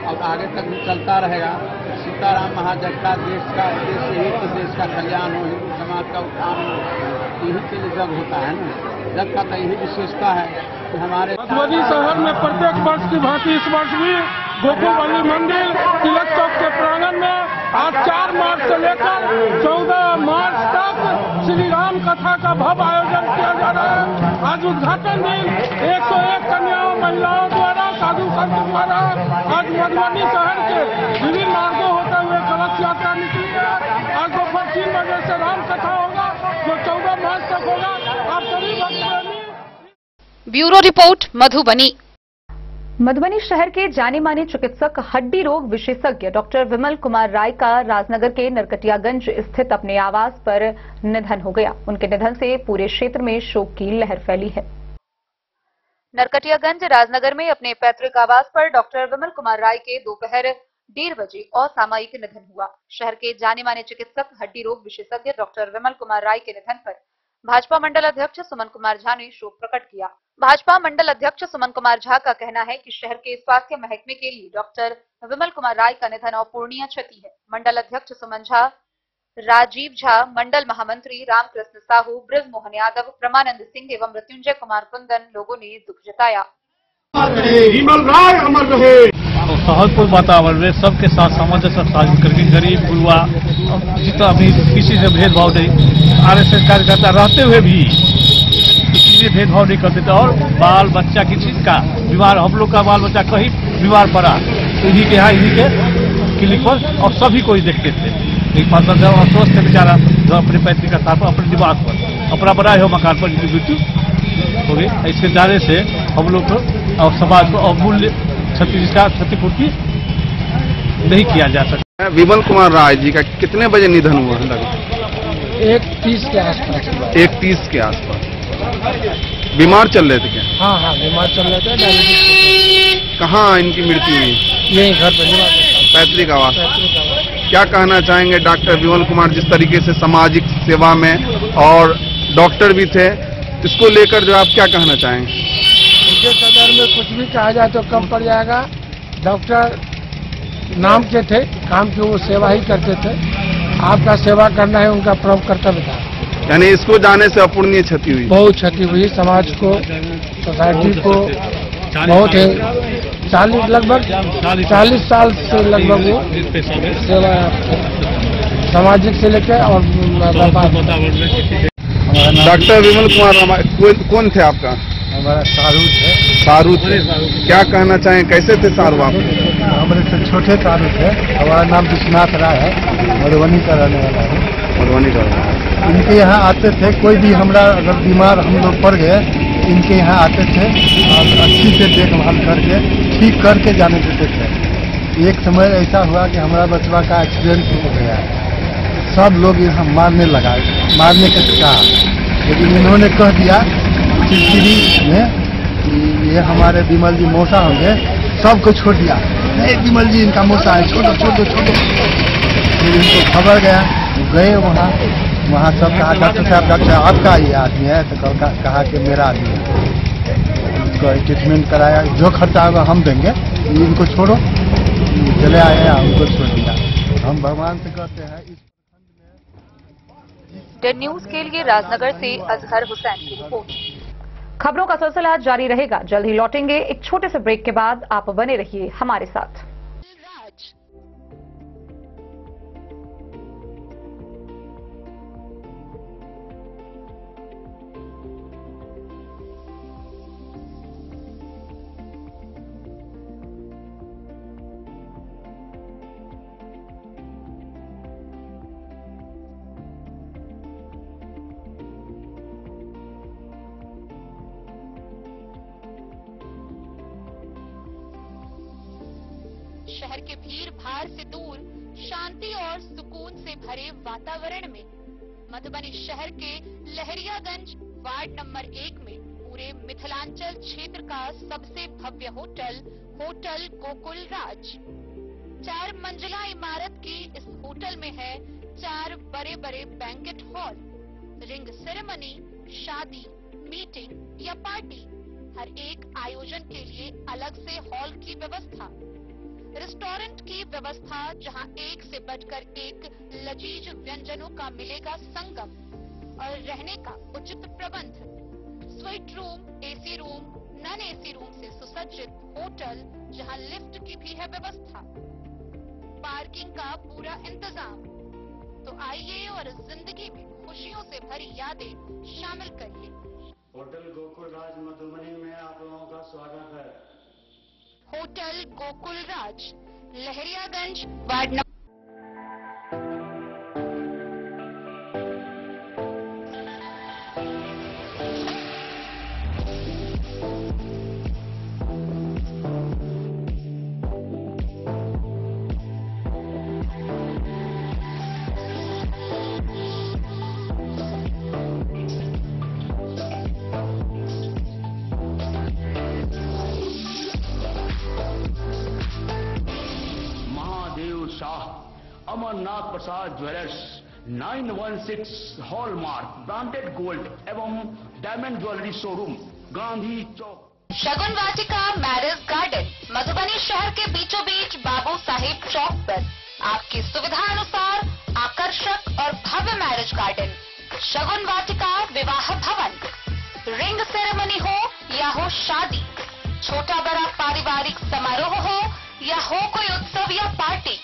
और आगे तक भी चलता रहेगा। सीताराम महाजग का देश का उद्देश्य यही कि देश का कल्याण हो, हिंदू समाज का उत्थान हो, यही के लिए जग होता है ना। जग का तो यही विशेषता है कि हमारे मधुबनी शहर में प्रत्येक वर्ष की भांति इस वर्ष भी गोकुलवली मंदिर तिलक चौक के प्रांगण में आज 4 मार्च से लेकर 14 मार्च तक श्री राम कथा का भव्य आयोजन किया जा रहा है। आज उद्घाटन दिन 101 कन्याओं महिलाओं द्वारा, साधु संत द्वारा आज मधुबनी शहर के विभिन्न मार्गों होते हुए कलश यात्रा निकली है। आज दोपहर 3 बजे से राम कथा होगा जो 14 मार्च तक होगा। आप सभी भक्त ब्यूरो रिपोर्ट मधुबनी। मधुबनी शहर के जाने माने चिकित्सक हड्डी रोग विशेषज्ञ डॉक्टर विमल कुमार राय का राजनगर के नरकटियागंज स्थित अपने आवास पर निधन हो गया। उनके निधन से पूरे क्षेत्र में शोक की लहर फैली है। नरकटियागंज राजनगर में अपने पैतृक आवास पर डॉक्टर विमल कुमार राय के दोपहर 1:30 बजे असामयिक निधन हुआ। शहर के जाने माने चिकित्सक हड्डी रोग विशेषज्ञ डॉक्टर विमल कुमार राय के निधन पर भाजपा मंडल अध्यक्ष सुमन कुमार झा ने शोक प्रकट किया। भाजपा मंडल अध्यक्ष सुमन कुमार झा का कहना है कि शहर के स्वास्थ्य महकमे के लिए डॉक्टर विमल कुमार राय का निधन अपूरणीय क्षति है। मंडल अध्यक्ष सुमन झा, राजीव झा, मंडल महामंत्री रामकृष्ण साहू, ब्रज मोहन यादव, प्रमानंद सिंह एवं मृत्युंजय कुमार कुंदन लोगों ने दुख जताया। विमल राय अमर रहे। सहजपुर वातावरण में सबके साथ सामंजस्य साझा करके गरीब गुरुआ जितना भी किसी से भेदभाव नहीं, आरएसएस कार्यकर्ता रहते हुए भी किसी से भेदभाव नहीं करते थे। और बाल बच्चा किसी का बीमार, हम लोग का बाल बच्चा कहीं बीमार पड़ा तो इन्हीं के यहाँ, इन्हीं के क्लिनिक पर और सभी को ही देखते थे। एक 15 जब अस्वस्थ थे बेचारा अपने पैतृक का स्थान पर, अपने निवास पर, अपना बनाए हो मकान पर मृत्यु हो गई। इसके जाने से हम लोग को और समाज को अमूल्य क्षतिपूर्ति नहीं किया जा सकता। विमल कुमार राय जी का कितने बजे निधन हुआ? लगभग 1:30 के आसपास। 1:30 के आसपास। बीमार चल रहे थे क्या? हाँ, बीमार चल रहे थे। कहाँ इनकी मृत्यु हुई? यही घर पर, पैतृक आवास। क्या कहना चाहेंगे डॉक्टर विमल कुमार, जिस तरीके से सामाजिक सेवा में और डॉक्टर भी थे, इसको लेकर जो आप क्या कहना चाहेंगे? उनके सदर में कुछ भी कहा जाए तो कम पड़ जाएगा। डॉक्टर नाम के थे, काम की वो सेवा ही करते थे। आपका सेवा करना है उनका प्रमुख कर्तव्य था। यानी इसको जाने से अपूरणीय क्षति हुई? बहुत क्षति हुई समाज को, सोसाइटी को। बहुत है, लगभग 40 साल से लगभग वो सेवा सामाजिक से लेकर और डॉक्टर विमल कुमार कौन थे आपका? हमारा सारू थे। सारू थे। क्या कहना चाहें, कैसे थे सारू आप? हमारे से छोटे सारू थे। हमारा नाम विश्वनाथ राय है, मधुबनी का रहने वाला है। मधुबनी का रहने वाला। इनके यहाँ आते थे, कोई भी हमरा अगर बीमार हम लोग पड़ गए, इनके यहाँ आते थे और अच्छी से देखभाल करके ठीक करके जाने देते थे। एक समय ऐसा हुआ कि हमारा बचवा का एक्सीडेंट हो गया, सब लोग यहाँ मारने के कहा, लेकिन इन्होंने कह दिया चिड़चिड़ी में कि ये हमारे विमल जी मौसा होंगे, सबको छोड़ दिया। नहीं, विमल जी इनका मौसा है, छोड़ो। फिर इनको खबर गया, गए वहाँ सब कहा डॉक्टर साहब आपका ये आदमी है, तो कहा कि मेरा आदमी है। उसको ट्रीटमेंट कराया, जो खर्चा होगा हम देंगे, इनको छोड़ो। चले आए, उनको छोड़ दिया। हम भगवान से कहते हैं। डेड न्यूज के लिए राजनगर से अजहर हुसैन की रिपोर्ट। खबरों का सिलसिला जारी रहेगा, जल्द ही लौटेंगे एक छोटे से ब्रेक के बाद। आप बने रहिए हमारे साथ। शहर के भीड़ भाड़ से दूर शांति और सुकून से भरे वातावरण में मधुबनी शहर के लहरियागंज वार्ड नंबर 1 में पूरे मिथिलांचल क्षेत्र का सबसे भव्य होटल गोकुल राज 4 मंजिला इमारत की इस होटल में है 4 बड़े बड़े बैंकेट हॉल, रिंग सेरेमनी, शादी, मीटिंग या पार्टी, हर एक आयोजन के लिए अलग से हॉल की व्यवस्था, रेस्टोरेंट की व्यवस्था जहां एक से बढ़कर एक लजीज व्यंजनों का मिलेगा संगम और रहने का उचित प्रबंध, suite room, AC room, non AC room से सुसज्जित होटल जहां लिफ्ट की भी है व्यवस्था, पार्किंग का पूरा इंतजाम। तो आइए और जिंदगी में खुशियों से भरी यादें शामिल करिए। होटल गोकुल राज मधुबनी में आप लोगों का स्वागत है। होटल गोकुल राज, लहरियागंज वार्ड नंबर। अमरनाथ प्रसाद ज्वेलर्स 916 हॉलमार्क ब्रांडेड गोल्ड एवं डायमंड ज्वेलरी शोरूम, गांधी चौक। शगुन वाटिका मैरिज गार्डन मधुबनी शहर के बीचों बीच बाबू साहेब चौक पर आपकी सुविधा अनुसार आकर्षक और भव्य मैरिज गार्डन शगुन वाटिका विवाह भवन। रिंग सेरेमनी हो या हो शादी, छोटा बड़ा पारिवारिक समारोह हो या हो कोई उत्सव या पार्टी,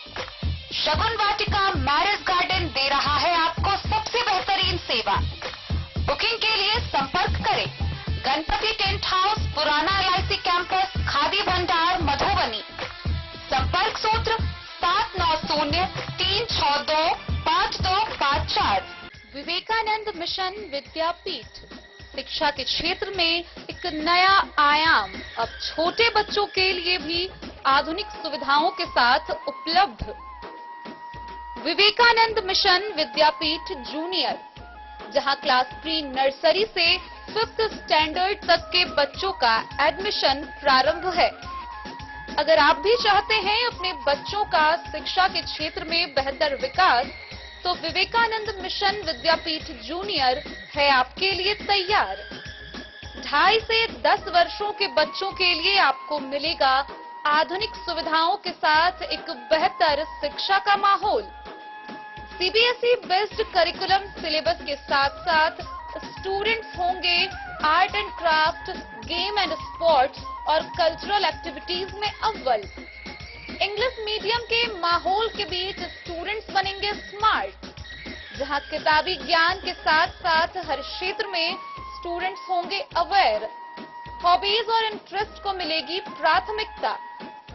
शगुन वाटिका मैरिज गार्डन दे रहा है आपको सबसे बेहतरीन सेवा। बुकिंग के लिए संपर्क करें गणपति टेंट हाउस, पुराना LIC कैंपस, खादी भंडार, मधुबनी। संपर्क सूत्र 7903625254। विवेकानंद मिशन विद्यापीठ शिक्षा के क्षेत्र में एक नया आयाम अब छोटे बच्चों के लिए भी आधुनिक सुविधाओं के साथ उपलब्ध। विवेकानंद मिशन विद्यापीठ जूनियर, जहां क्लास प्री नर्सरी से 5th स्टैंडर्ड तक के बच्चों का एडमिशन प्रारंभ है। अगर आप भी चाहते हैं अपने बच्चों का शिक्षा के क्षेत्र में बेहतर विकास, तो विवेकानंद मिशन विद्यापीठ जूनियर है आपके लिए तैयार। 2.5 से 10 वर्षों के बच्चों के लिए आपको मिलेगा आधुनिक सुविधाओं के साथ एक बेहतर शिक्षा का माहौल। CBSE बेस्ड करिकुलम सिलेबस के साथ साथ स्टूडेंट्स होंगे art and craft, game and sports और कल्चरल एक्टिविटीज में अव्वल। इंग्लिश मीडियम के माहौल के बीच स्टूडेंट्स बनेंगे स्मार्ट, जहां किताबी ज्ञान के साथ साथ हर क्षेत्र में स्टूडेंट्स होंगे अवेयर। हॉबीज और इंटरेस्ट को मिलेगी प्राथमिकता।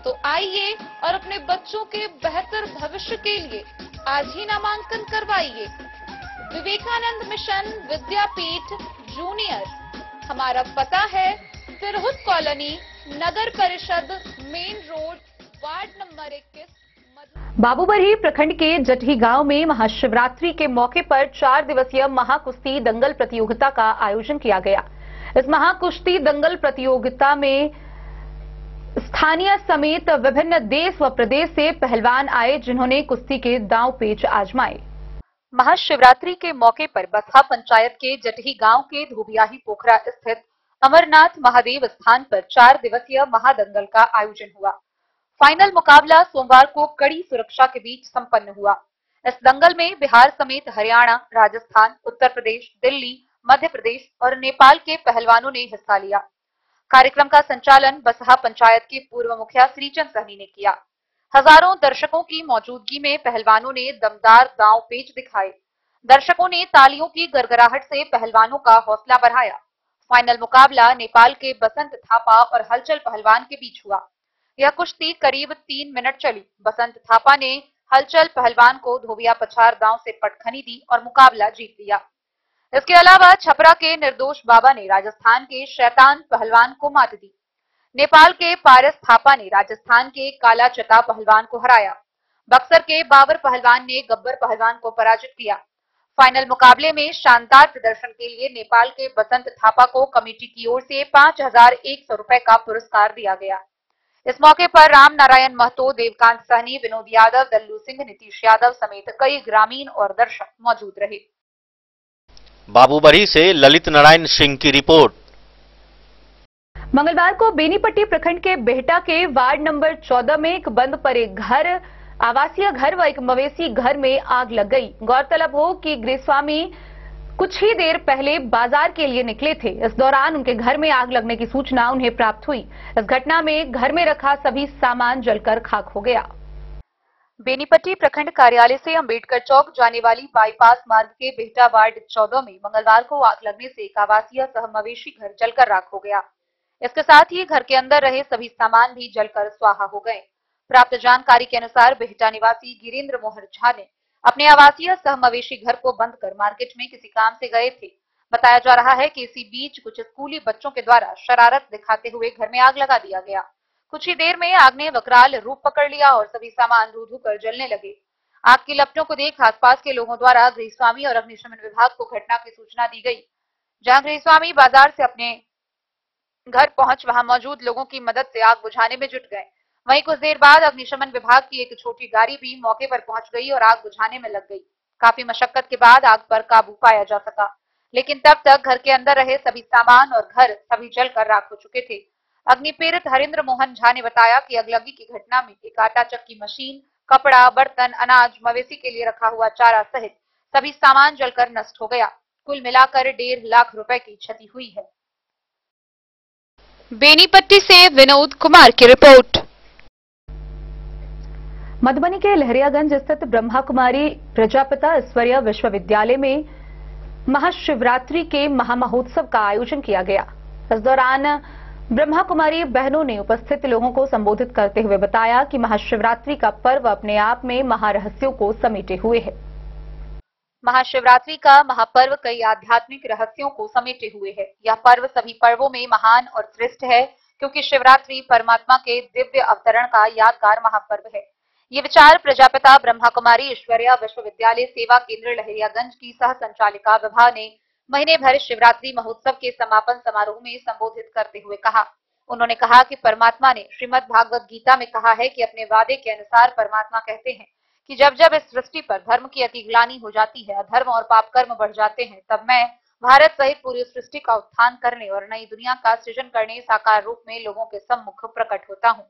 तो आइए और अपने बच्चों के बेहतर भविष्य के लिए आज ही नामांकन करवाइए। विवेकानंद मिशन विद्यापीठ जूनियर, हमारा पता है तिरहुत कॉलोनी, नगर परिषद, main road, ward number 21। Babubarhi प्रखंड के जटही गांव में महाशिवरात्रि के मौके पर 4 दिवसीय महाकुश्ती दंगल प्रतियोगिता का आयोजन किया गया। इस महाकुश्ती दंगल प्रतियोगिता में स्थानीय समेत विभिन्न देश व प्रदेश से पहलवान आए, जिन्होंने कुश्ती के दांव पेच आजमाए। महाशिवरात्रि के मौके पर बसहा पंचायत के जटही गांव के धोबियाही पोखरा स्थित अमरनाथ महादेव स्थान पर 4 दिवसीय महादंगल का आयोजन हुआ। फाइनल मुकाबला सोमवार को कड़ी सुरक्षा के बीच संपन्न हुआ। इस दंगल में बिहार समेत हरियाणा, राजस्थान, उत्तर प्रदेश, दिल्ली, मध्य प्रदेश और नेपाल के पहलवानों ने हिस्सा लिया। कार्यक्रम का संचालन बसहा पंचायत के पूर्व मुखिया श्रीचंद सहनी ने किया। हजारों दर्शकों की मौजूदगी में पहलवानों ने दमदार दांव पेच दिखाए। दर्शकों ने तालियों की गड़गड़ाहट से पहलवानों का हौसला बढ़ाया। फाइनल मुकाबला नेपाल के बसंत थापा और हलचल पहलवान के बीच हुआ। यह कुश्ती करीब 3 मिनट चली। बसंत थापा ने हलचल पहलवान को धोबिया पछाड़ दांव से पटखनी दी और मुकाबला जीत लिया। इसके अलावा छपरा के निर्दोष बाबा ने राजस्थान के शैतान पहलवान को मात दी। नेपाल के पारस थापा ने राजस्थान के काला चता पहलवान को हराया। बक्सर के बाबर पहलवान ने गब्बर पहलवान को पराजित किया। फाइनल मुकाबले में शानदार प्रदर्शन के लिए नेपाल के बसंत थापा को कमेटी की ओर से 5,100 रुपए का पुरस्कार दिया गया। इस मौके पर राम नारायण महतो, देवकांत सहनी, विनोद यादव, दल्लू सिंह, नीतीश यादव समेत कई ग्रामीण और दर्शक मौजूद रहे। बाबूबरी से ललित नारायण सिंह की रिपोर्ट। मंगलवार को बेनीपट्टी प्रखंड के बेहटा के वार्ड नंबर 14 में एक बंद पड़े घर, आवासीय घर व एक मवेशी घर में आग लग गई। गौरतलब हो कि गृहस्वामी कुछ ही देर पहले बाजार के लिए निकले थे। इस दौरान उनके घर में आग लगने की सूचना उन्हें प्राप्त हुई। इस घटना में घर में रखा सभी सामान जलकर खाक हो गया। बेनीपट्टी प्रखंड कार्यालय से अंबेडकर चौक जाने वाली बाईपास मार्ग के बेहटा वार्ड 14 में मंगलवार को आग लगने से एक आवासीय सह मवेशी घर जलकर राख हो गया। इसके साथ ही घर के अंदर रहे सभी सामान भी जलकर स्वाहा हो गए। प्राप्त जानकारी के अनुसार बेहटा निवासी गिरीन्द्र मोहन झा ने अपने आवासीय सह मवेशी घर को बंद कर मार्केट में किसी काम से गए थे। बताया जा रहा है कि इसी बीच कुछ स्कूली बच्चों के द्वारा शरारत दिखाते हुए घर में आग लगा दिया गया। कुछ ही देर में आग ने वकराल रूप पकड़ लिया और सभी सामान धू धू कर जलने लगे। आग की लपटों को देख आसपास के लोगों द्वारा गृहस्वामी और अग्निशमन विभाग को घटना की सूचना दी गई। जहां गृहस्वामी बाजार से अपने घर पहुंच वहां मौजूद लोगों की मदद से आग बुझाने में जुट गए। वहीं कुछ देर बाद अग्निशमन विभाग की एक छोटी गाड़ी भी मौके पर पहुंच गई और आग बुझाने में लग गई। काफी मशक्कत के बाद आग पर काबू पाया जा सका, लेकिन तब तक घर के अंदर रहे सभी सामान और घर सभी जलकर राख हो चुके थे। अग्नि पीड़ित हरिंद्र मोहन झा ने बताया कि अगलगी की घटना में एक आटा चक्की मशीन, कपड़ा, बर्तन, अनाज, मवेशी के लिए रखा हुआ चारा सहित सभी सामान जलकर नष्ट हो गया। कुल मिलाकर 1.5 लाख रुपए की क्षति हुई है। बेनीपट्टी से विनोद कुमार की रिपोर्ट। मधुबनी के लहरियागंज स्थित ब्रह्मा कुमारी प्रजापिता ईश्वरीय विश्वविद्यालय में महाशिवरात्रि के महामहोत्सव का आयोजन किया गया। इस दौरान ब्रह्मा कुमारी बहनों ने उपस्थित लोगों को संबोधित करते हुए बताया कि महाशिवरात्रि का पर्व अपने आप में महारहस्यों को समेटे हुए है। महाशिवरात्रि का महापर्व कई आध्यात्मिक रहस्यों को समेटे हुए है। यह पर्व सभी पर्वों में महान और श्रेष्ठ है, क्योंकि शिवरात्रि परमात्मा के दिव्य अवतरण का यादगार महापर्व है। ये विचार प्रजापिता ब्रह्मा कुमारी ईश्वरीय विश्वविद्यालय सेवा केंद्र लहरियागंज की सह संचालिका विभा ने महीने भर शिवरात्रि महोत्सव के समापन समारोह में संबोधित करते हुए कहा। उन्होंने कहा कि परमात्मा ने श्रीमद् भागवत गीता में कहा है कि अपने वादे के अनुसार परमात्मा कहते हैं कि जब जब इस सृष्टि पर धर्म की अतिग्लानि हो जाती है, अधर्म और पाप कर्म बढ़ जाते हैं, तब मैं भारत सहित पूरी सृष्टि का उत्थान करने और नई दुनिया का सृजन करने साकार रूप में लोगों के सम्मुख प्रकट होता हूँ।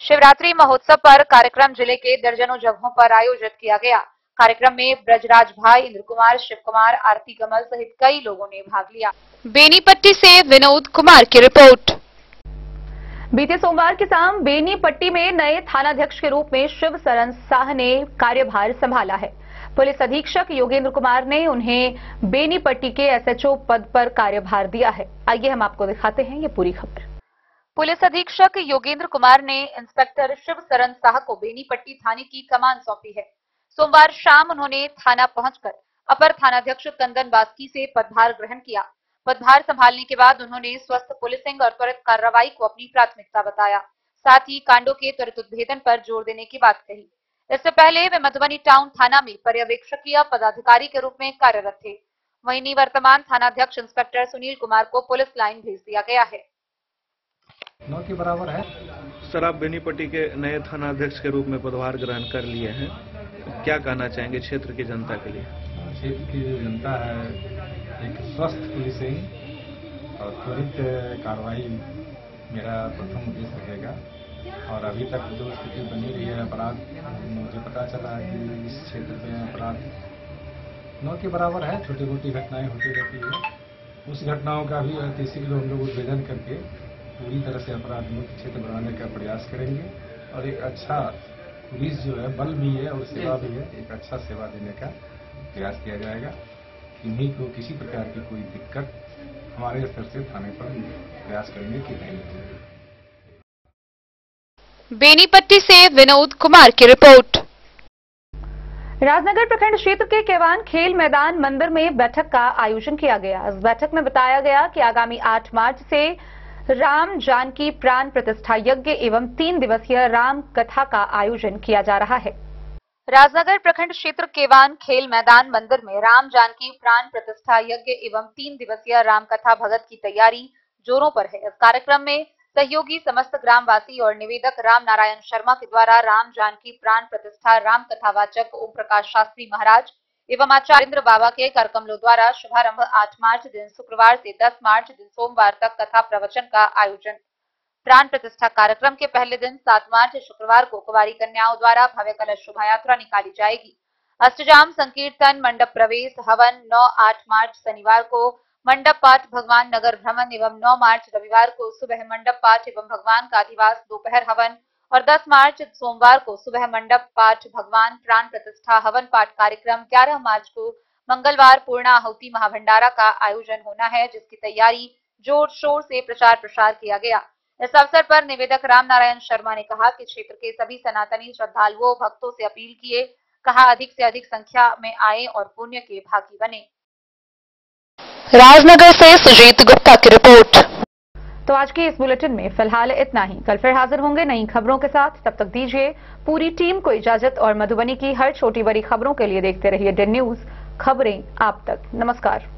शिवरात्रि महोत्सव पर कार्यक्रम जिले के दर्जनों जगहों पर आयोजित किया गया। कार्यक्रम में ब्रजराज भाई, इंद्र कुमार, शिव कुमार, आरती कमल सहित कई लोगों ने भाग लिया। बेनीपट्टी से विनोद कुमार की रिपोर्ट। बीते सोमवार की शाम बेनीपट्टी में नए थानाध्यक्ष के रूप में शिव शरण शाह ने कार्यभार संभाला है। पुलिस अधीक्षक योगेंद्र कुमार ने उन्हें बेनीपट्टी के एसएचओ पद पर कार्यभार दिया है। आइए हम आपको दिखाते हैं ये पूरी खबर। पुलिस अधीक्षक योगेंद्र कुमार ने इंस्पेक्टर शिव शरण शाह को बेनीपट्टी थाने की कमान सौंपी है। सोमवार शाम उन्होंने थाना पहुंचकर अपर थानाध्यक्ष कंदन बास्की से पदभार ग्रहण किया। पदभार संभालने के बाद उन्होंने स्वस्थ पुलिसिंग और त्वरित कार्रवाई को अपनी प्राथमिकता बताया। साथ ही कांडों के त्वरित उद्भेदन पर जोर देने की बात कही। इससे पहले वे मधुबनी टाउन थाना में पर्यवेक्षकीय पदाधिकारी के रूप में कार्यरत थे। वहीं निवर्तमान थानाध्यक्ष इंस्पेक्टर सुनील कुमार को पुलिस लाइन भेज दिया गया है। 9 के बराबर है। सर, आप बेनीपट्टी के नए थानाध्यक्ष के रूप में पदभार ग्रहण कर लिए हैं, क्या कहना चाहेंगे क्षेत्र की जनता के लिए? क्षेत्र की जो जनता है एक स्वस्थ पुलिसिंग और त्वरित कार्रवाई मेरा प्रथम उद्देश्य रहेगा। और अभी तक जो स्थिति बनी रही है अपराध, मुझे पता चला है कि इस क्षेत्र में अपराध न के बराबर है, छोटी मोटी घटनाएं होती रहती है। उस घटनाओं का भी ऐतिहासिक हम लोग उद्भेदन करके पूरी तरह से अपराध मुक्त क्षेत्र बनाने का प्रयास करेंगे और एक अच्छा पुलिस जो है बल भी है और सेवा भी है, एक अच्छा सेवा देने का प्रयास किया जाएगा। इन्हीं को किसी प्रकार की कोई दिक्कत हमारे स्तर से थाने पर प्रयास करेंगे कि नहीं। बेनीपट्टी से विनोद कुमार की रिपोर्ट। राजनगर प्रखंड क्षेत्र के केवान खेल मैदान मंदिर में बैठक का आयोजन किया गया। इस बैठक में बताया गया कि आगामी 8 मार्च से राम जानकी प्राण प्रतिष्ठा यज्ञ एवं 3 दिवसीय राम कथा का आयोजन किया जा रहा है। राजनगर प्रखंड क्षेत्र केवान खेल मैदान मंदिर में राम जानकी प्राण प्रतिष्ठा यज्ञ एवं 3 दिवसीय राम कथा भगत की तैयारी जोरों पर है। इस कार्यक्रम में सहयोगी समस्त ग्रामवासी और निवेदक राम नारायण शर्मा के द्वारा राम जानकी प्राण प्रतिष्ठा राम कथावाचक ओम प्रकाश शास्त्री महाराज एवं आचार्य बाबा के करकमलों द्वारा शुभारंभ 8 मार्च दिन शुक्रवार से 10 मार्च दिन सोमवार तक कथा प्रवचन का आयोजन। प्राण प्रतिष्ठा कार्यक्रम के पहले दिन 7 मार्च शुक्रवार को कुंवारी कन्याओं द्वारा भव्य कलश शोभा यात्रा निकाली जाएगी। अष्टजाम संकीर्तन, मंडप प्रवेश, हवन 9-8 मार्च शनिवार को मंडप पाठ, भगवान नगर भ्रमण एवं 9 मार्च रविवार को सुबह मंडप पाठ एवं भगवान का अधिवास दोपहर हवन और 10 मार्च सोमवार को सुबह मंडप पाठ, भगवान प्राण प्रतिष्ठा हवन पाठ कार्यक्रम। 11 मार्च को मंगलवार पूर्ण आहुति महाभंडारा का आयोजन होना है, जिसकी तैयारी जोर शोर से प्रचार प्रसार किया गया। इस अवसर पर निवेदक राम नारायण शर्मा ने कहा कि क्षेत्र के सभी सनातनी श्रद्धालुओं भक्तों से अपील किए, कहा अधिक से अधिक संख्या में आए और पुण्य के भागी बने। राजनगर से सुजीत गुप्ता की रिपोर्ट। तो आज के इस बुलेटिन में फिलहाल इतना ही। कल फिर हाजिर होंगे नई खबरों के साथ। तब तक दीजिए पूरी टीम को इजाजत और मधुबनी की हर छोटी बड़ी खबरों के लिए देखते रहिए DIN न्यूज, खबरें आप तक। नमस्कार।